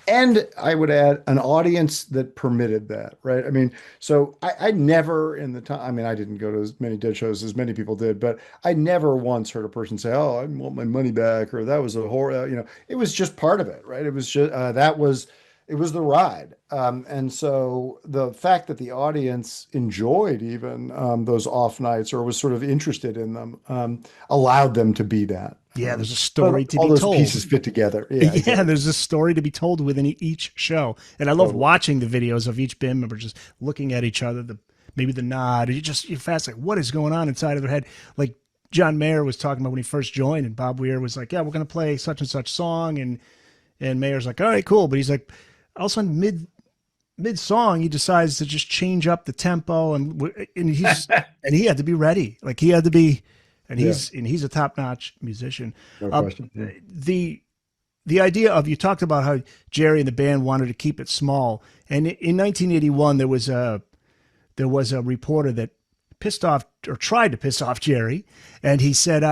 And I would add an audience that permitted that, right? I mean, so I never in the time, I mean, I didn't go to as many Dead shows as many people did, but I never once heard a person say, "Oh, I want my money back," or "That was a horror," it was just part of it, right? It was just it was the ride. And so the fact that the audience enjoyed even those off nights or was sort of interested in them allowed them to be that. Yeah, there's a But story to all be those told. pieces fit together. Yeah, Yeah, exactly. there's a story to be told within each show. And I love Totally. watching the videos of each band member just looking at each other, maybe the nod. You're fast like, what is going on inside of their head? Like John Mayer was talking about when he first joined, and Bob Weir was like, "Yeah, we're gonna play such and such song," and Mayer's like, "All right, cool," but he's like, all of a sudden mid song he decides to just change up the tempo, and he had to be ready, like he had to be, and Yeah, he's a top notch musician. no Uh, question. Yeah. the the idea of, you talked about how Jerry and the band wanted to keep it small, and in 1981 there was a reporter that pissed off or tried to piss off Jerry, and he said,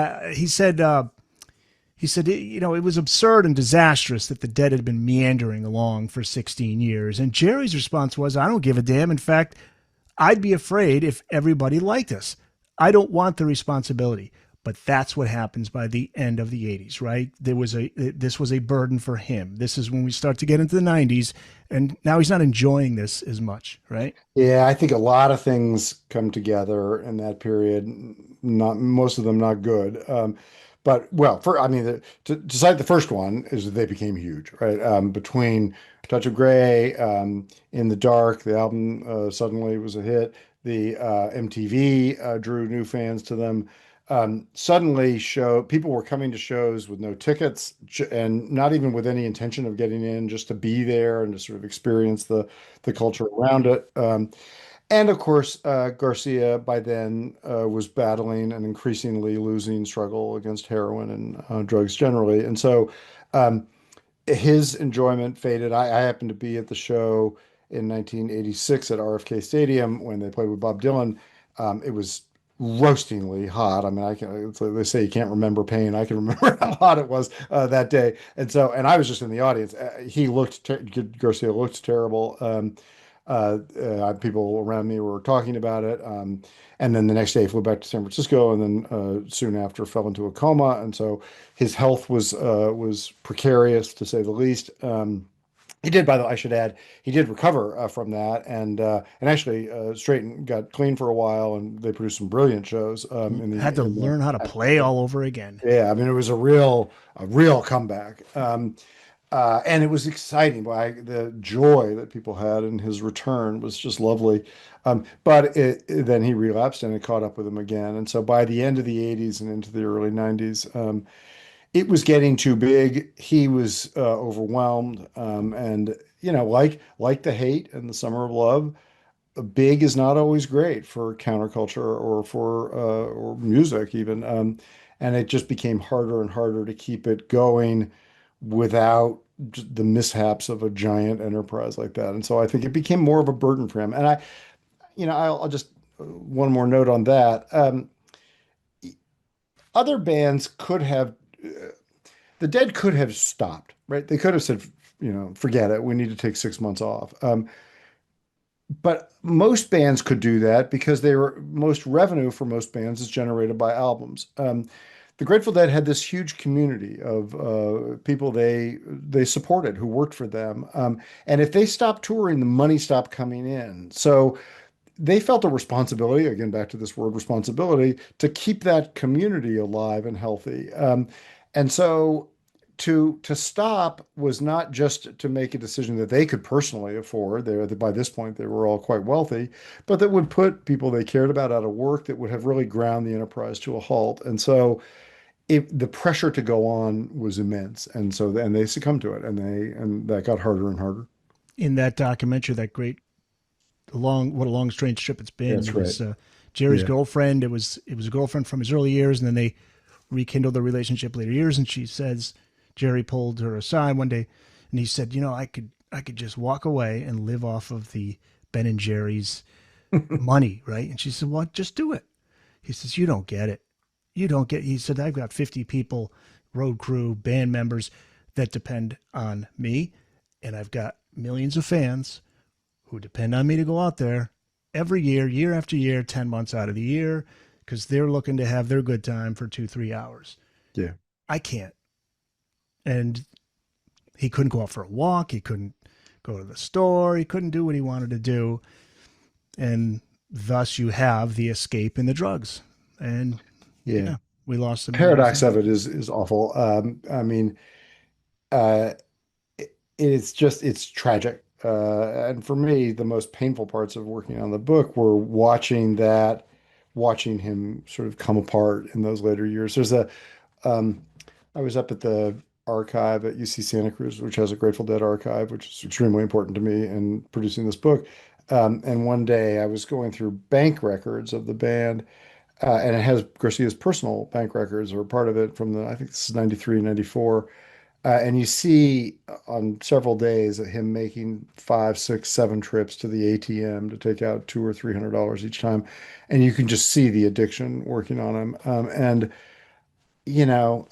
it was absurd and disastrous that the Dead had been meandering along for 16 years. And Jerry's response was, I don't give a damn. In fact, I'd be afraid if everybody liked us. I don't want the responsibility. But that's what happens by the end of the 80s, right? This was a burden for him. This is when we start to get into the 90s, and now he's not enjoying this as much, right? Yeah, I think a lot of things come together in that period. Not most of them not good. But well, I mean, to cite the first one is that they became huge, right? Between Touch of Grey, In the Dark, the album suddenly was a hit. The MTV drew new fans to them. Suddenly, show people were coming to shows with no tickets and not even with any intention of getting in, just to be there and to sort of experience the culture around it. And of course, Garcia by then was battling an increasingly losing struggle against heroin and drugs generally. And so um, his enjoyment faded. I happened to be at the show in 1986 at RFK Stadium when they played with Bob Dylan. It was roastingly hot. I mean, they say you can't remember pain. I can remember how hot it was that day. And I was just in the audience. Garcia looked terrible. People around me were talking about it. And then the next day, he flew back to San Francisco, and then soon after fell into a coma. And so his health was precarious to say the least. He did, by the way, I should add, he did recover from that, and actually straightened, got clean for a while, and they produced some brilliant shows Had to learn how to play all over again. yeah. I mean, it was a real comeback. And it was exciting. The joy that people had in his return was just lovely. But then he relapsed and it caught up with him again. And so by the end of the 80s and into the early 90s, it was getting too big. He was overwhelmed. And, like the hate and the summer of love, big is not always great for counterculture or for or music even. And it just became harder and harder to keep it going without the mishaps of a giant enterprise like that. And so I think it became more of a burden for him. And I'll just one more note on that. Other bands could have, the Dead could have stopped, right? They could have said, forget it. We need to take 6 months off. But most bands could do that because most revenue for most bands is generated by albums. The Grateful Dead had this huge community of people they supported who worked for them, and if they stopped touring, the money stopped coming in. So they felt a responsibility, again, back to this word responsibility, to keep that community alive and healthy. And so to stop was not just to make a decision that they could personally afford. By this point, they were all quite wealthy, but that would put people they cared about out of work, that would have really ground the enterprise to a halt. And so the pressure to go on was immense. And so then they succumbed to it, and that got harder and harder. In that documentary, that great what a long strange trip it's been. That's It right. was Jerry's Yeah. girlfriend. It was a girlfriend from his early years, and then they rekindled the relationship later years. And she says Jerry pulled her aside one day, and he said, I could just walk away and live off of the Ben and Jerry's money, right? And she said, well, just do it. He says, you don't get it. You don't get. He said, I've got 50 people, road crew, band members that depend on me, and I've got millions of fans who depend on me to go out there every year, year after year, 10 months out of the year, because they're looking to have their good time for 2, 3 hours. Yeah. I can't. And he couldn't go out for a walk. He couldn't go to the store. He couldn't do what he wanted to do. And thus you have the escape in the drugs. And Yeah. yeah, we lost some Paradox years. of it is awful. I mean, uh, it's tragic. And for me, the most painful parts of working on the book were watching him sort of come apart in those later years. Um, I was up at the archive at UC Santa Cruz, which has a Grateful Dead archive, which is extremely important to me in producing this book. And one day I was going through bank records of the band, and it has Garcia's personal bank records or part of it from I think this is 93, 94. And you see on several days of him making 5, 6, 7 trips to the ATM to take out $200 or $300 each time, and you can just see the addiction working on him. And you know,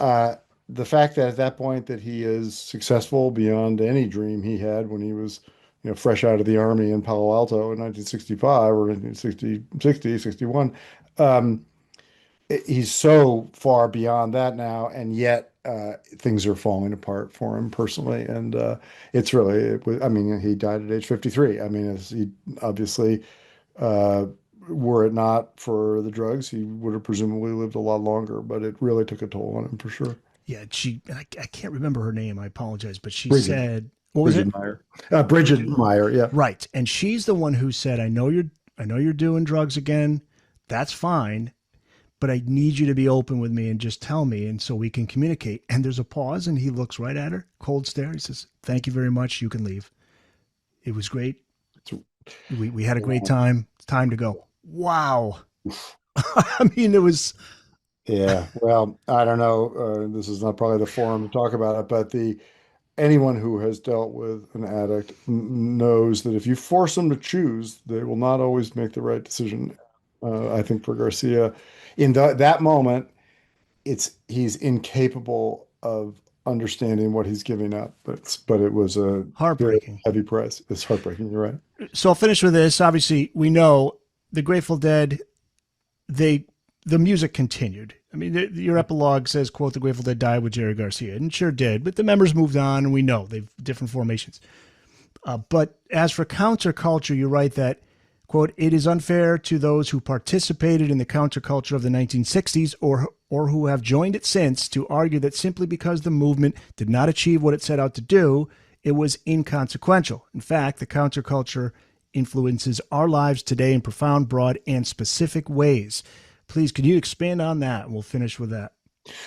the fact that at that point that he is successful beyond any dream he had when he was, fresh out of the army in Palo Alto in 1965 or 1960, 61. Um, he's so far beyond that now, and yet things are falling apart for him personally. And I mean, he died at age 53. I mean, he obviously, uh, were it not for the drugs, he would have presumably lived a lot longer, but it really took a toll on him for sure. Yeah, I can't remember her name. I apologize. But she Bridget, said, what was Bridget it? Meyer, Bridget Meyer. Yeah. Right. And she's the one who said, I know you're doing drugs again. That's fine. But I need you to be open with me and just tell me, and so we can communicate. And there's a pause, and he looks right at her, cold stare. He says, thank you very much. You can leave. It was great. We had a great time. It's time to go. Wow. I mean, it was. Yeah. Well, I don't know. This is not probably the forum to talk about it, but anyone who has dealt with an addict knows that if you force them to choose, they will not always make the right decision. I think for Garcia, in that moment, he's incapable of understanding what he's giving up. But it was a very Heartbreaking. heavy price. It's heartbreaking. You're right. So I'll finish with this. Obviously, we know the Grateful Dead, they the music continued. I mean, your epilogue says, quote, the Grateful Dead died with Jerry Garcia, and sure did, but the members moved on, and we know they've different formations. But as for counterculture, you write that, quote, it is unfair to those who participated in the counterculture of the 1960s or who have joined it since to argue that simply because the movement did not achieve what it set out to do, it was inconsequential. In fact, the counterculture influences our lives today in profound, broad, and specific ways. Please, could you expand on that? And we'll finish with that.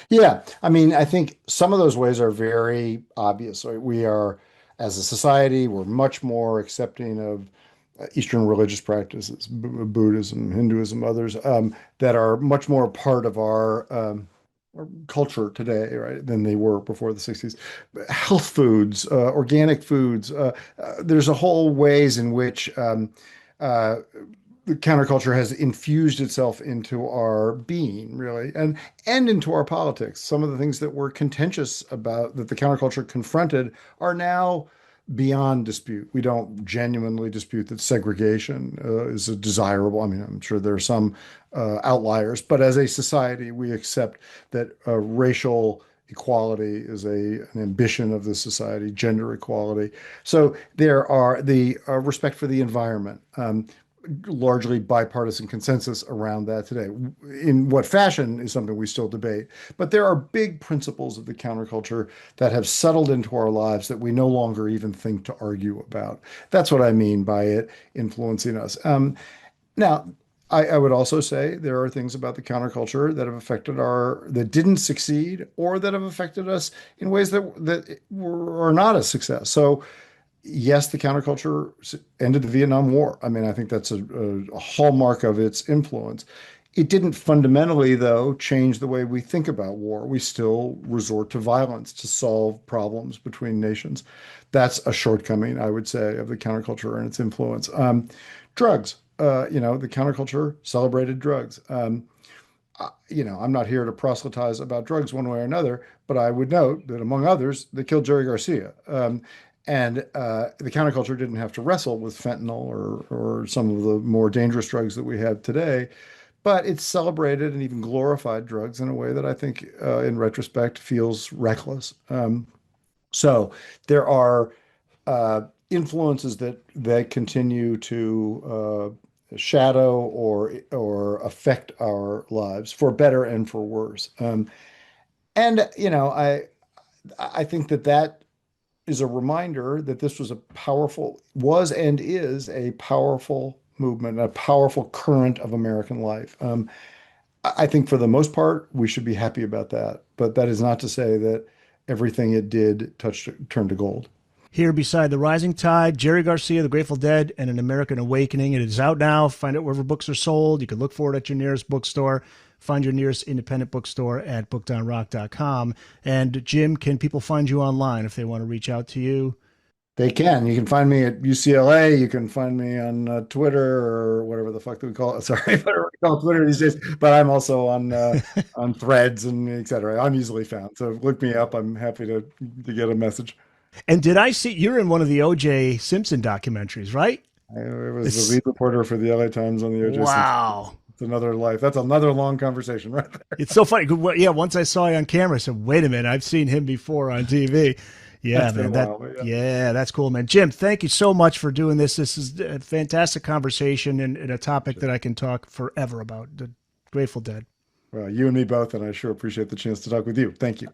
Yeah, I mean, I think some of those ways are very obvious. Right? We are, as a society, we're much more accepting of Eastern religious practices, Buddhism, Hinduism, others that are much more part of our culture today, right, than they were before the 60s. Health foods, organic foods. There's a whole ways in which uh, the counterculture has infused itself into our being, really, and into our politics. Some of the things that were contentious about that the counterculture confronted are now beyond dispute. We don't genuinely dispute that segregation is a desirable. I mean, I'm sure there are some outliers, but as a society, we accept that racial equality is an ambition of the society, gender equality. So there are the respect for the environment. Largely bipartisan consensus around that today. In what fashion is something we still debate, but there are big principles of the counterculture that have settled into our lives that we no longer even think to argue about. That's what I mean by it influencing us. Now, I would also say there are things about the counterculture that have that didn't succeed or that have affected us in ways are not a success. So yes, the counterculture ended the Vietnam War. I mean, I think that's a hallmark of its influence. It didn't fundamentally, though, change the way we think about war. We still resort to violence to solve problems between nations. That's a shortcoming, I would say, of the counterculture and its influence. Drugs, the counterculture celebrated drugs. I'm not here to proselytize about drugs one way or another, but I would note that among others, they killed Jerry Garcia. And the counterculture didn't have to wrestle with fentanyl or some of the more dangerous drugs that we have today, but it's celebrated and even glorified drugs in a way that I think, in retrospect, feels reckless. So there are influences that continue to shadow or affect our lives for better and for worse. And I think that is a reminder that this was and is a powerful movement, a powerful current of American life. I think for the most part, we should be happy about that. But that is not to say that everything it did turned to gold. Here beside the rising tide, Jerry Garcia, The Grateful Dead, and An American Awakening. It is out now. Find it wherever books are sold. You can look for it at your nearest bookstore. Find your nearest independent bookstore at bookedonrock.com. And Jim, can people find you online if they want to reach out to you? They can. You can find me at UCLA. You can find me on Twitter or whatever the fuck do we call it. Sorry, whatever we call Twitter these days. But I'm also on Threads and et cetera. I'm easily found. So look me up. I'm happy to get a message. And did I see you're in one of the O.J. Simpson documentaries, right? I was the lead reporter for the LA Times on the O.J. Simpson. Wow. It's another life. That's another long conversation right there. It's so funny. Yeah, once I saw you on camera, I said, wait a minute, I've seen him before on TV. Yeah, That's been man. a while, but yeah. Yeah, that's cool, man. Jim, thank you so much for doing this. This is a fantastic conversation and a topic that I can talk forever about. The Grateful Dead. Well, you and me both, and I sure appreciate the chance to talk with you. Thank you.